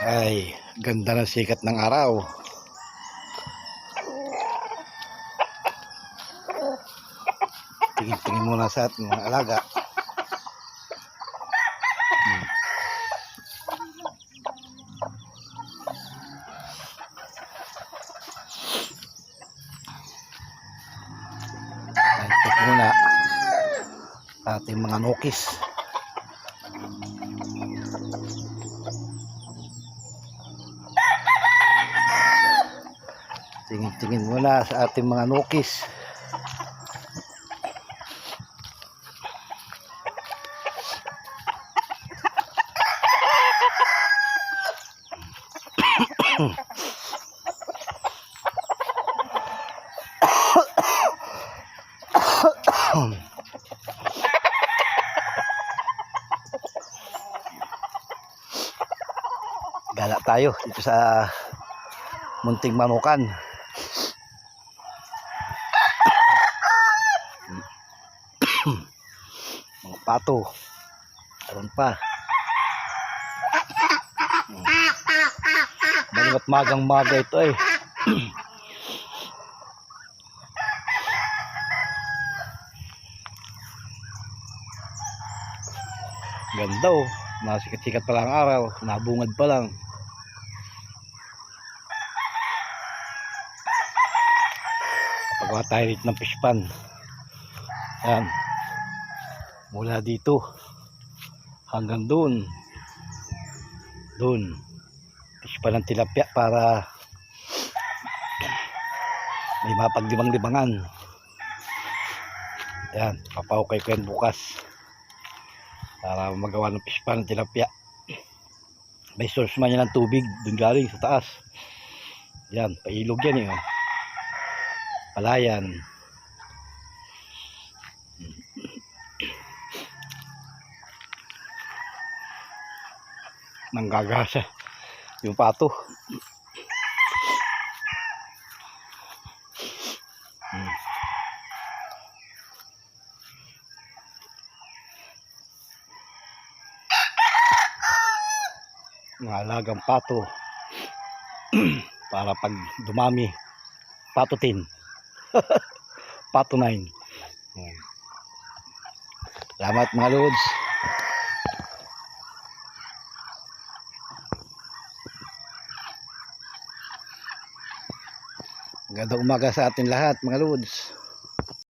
Ay, ganda ng sikat ng araw. Tingin-tingin muna sa ating mga alaga. Check muna sa ating mga nokis. Tingin-tingin muna sa ating mga nokis. Gala tayo dito sa Munting Manukan. Mga pato. Meron pa. Balimat magang-maga ito eh. Ganda oh. Nasikat-sikat pa lang araw. Nabungad pa lang. Pagawa tayo dito ng fish pan. Yan. Mula dito hanggang doon. Doon. Fish pan ng tilapia para may mapaglimang-limangan. Yan. Papahukay ko yan bukas para magawa ng fish pan ng tilapia. May source man yan ng tubig dun galing sa taas. Yan. Pailog yan eh. Palayan. Nanggagasa yung pato. Mga alagang pato para pag dumami patutin. Pato 9. Salamat mga lods. Magandang umaga sa atin lahat mga lods.